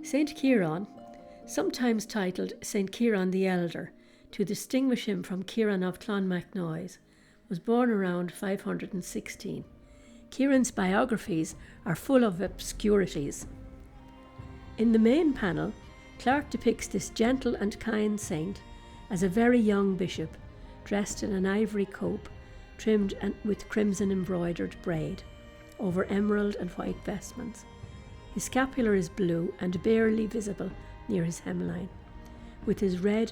Saint Kieran, sometimes titled Saint Kieran the Elder, to distinguish him from Kieran of Clonmacnoise, was born around 516. Kieran's biographies are full of obscurities. In the main panel, Clarke depicts this gentle and kind saint as a very young bishop, dressed in an ivory cope, trimmed with crimson embroidered braid, over emerald and white vestments. His scapular is blue and barely visible near his hemline, with his red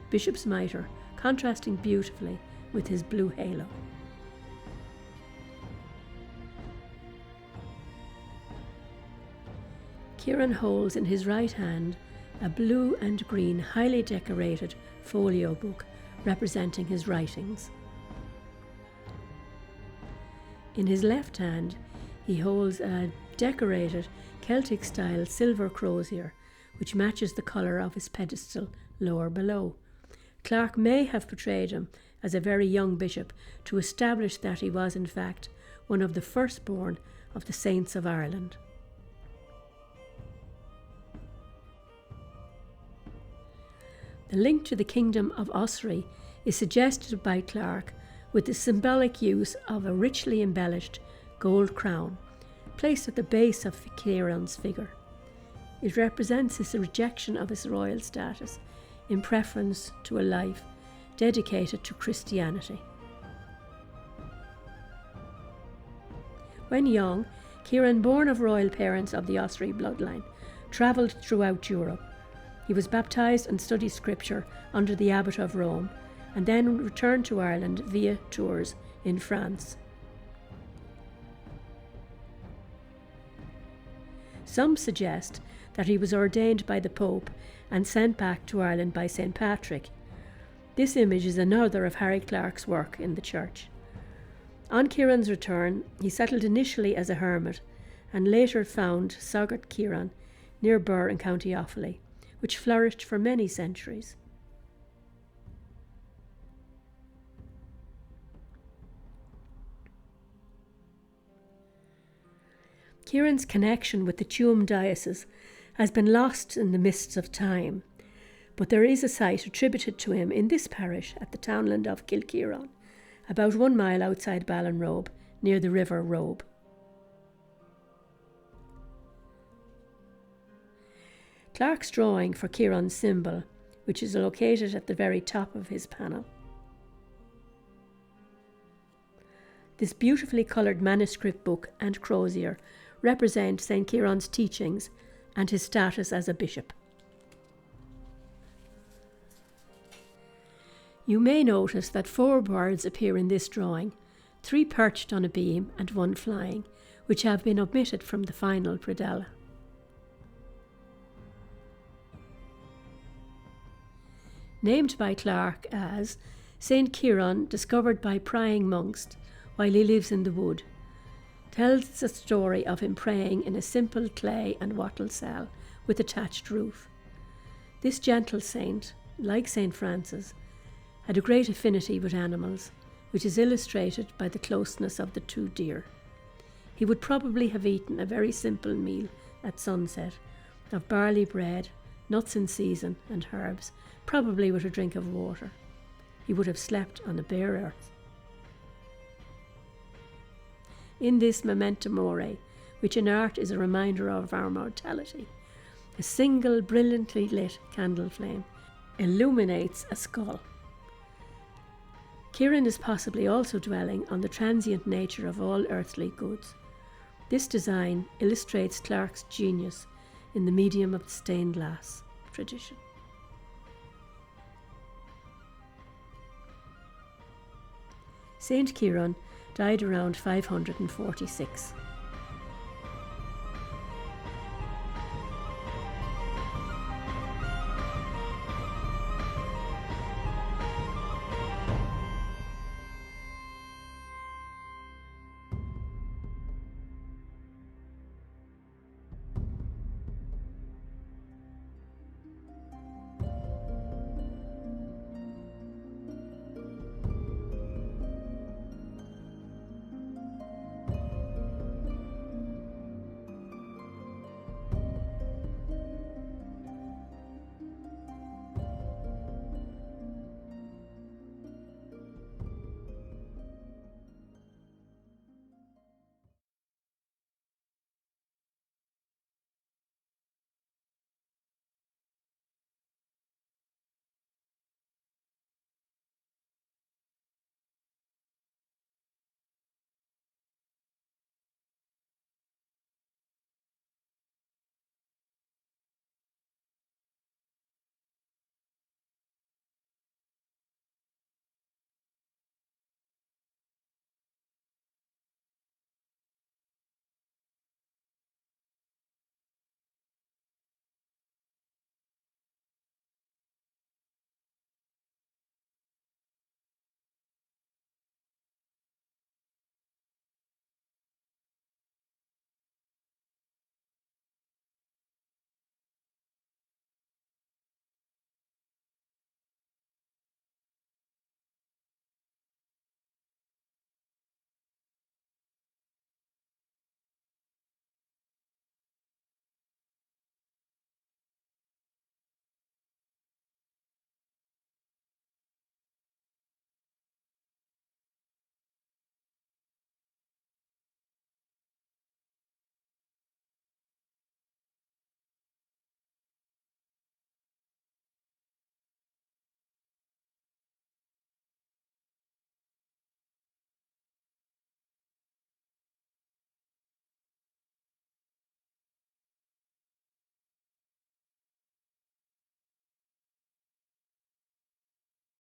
bishop's mitre contrasting beautifully with his blue halo. Kieran holds in his right hand a blue and green highly decorated folio book representing his writings. In his left hand he holds a decorated Celtic-style silver crozier which matches the colour of his pedestal lower below. Clarke may have portrayed him as a very young bishop to establish that he was in fact one of the firstborn of the Saints of Ireland. The link to the kingdom of Ossory is suggested by Clarke with the symbolic use of a richly embellished gold crown placed at the base of Kieran's figure. It represents his rejection of his royal status in preference to a life dedicated to Christianity. When young, Kieran, born of royal parents of the Ossory bloodline, travelled throughout Europe. He was baptised and studied scripture under the Abbot of Rome, and then returned to Ireland via Tours in France. Some suggest that he was ordained by the Pope and sent back to Ireland by St. Patrick. This image is another of Harry Clarke's work in the church. On Kieran's return, he settled initially as a hermit and later found Sogart Kieran near Birr in County Offaly, which flourished for many centuries. Kieran's connection with the Tuam diocese has been lost in the mists of time, but there is a site attributed to him in this parish at the townland of Kilkieran, about 1 mile outside Ballinrobe, near the River Robe. Clarke's drawing for Kieran's symbol, which is located at the very top of his panel. This beautifully coloured manuscript book and crozier represent St. Kieran's teachings and his status as a bishop. You may notice that 4 birds appear in this drawing, 3 perched on a beam and 1 flying, which have been omitted from the final predella. Named by Clarke as St. Kieran, discovered by prying monks while he lives in the wood, tells the story of him praying in a simple clay and wattle cell with a thatched roof. This gentle saint, like St. Francis, had a great affinity with animals, which is illustrated by the closeness of the 2 deer. He would probably have eaten a very simple meal at sunset of barley bread, nuts in season and herbs, probably with a drink of water. He would have slept on the bare earth. In this memento mori, which in art is a reminder of our mortality, a single brilliantly lit candle flame illuminates a skull. Kieran is possibly also dwelling on the transient nature of all earthly goods. This design illustrates Clarke's genius in the medium of the stained glass tradition. Saint Kieran died around 546.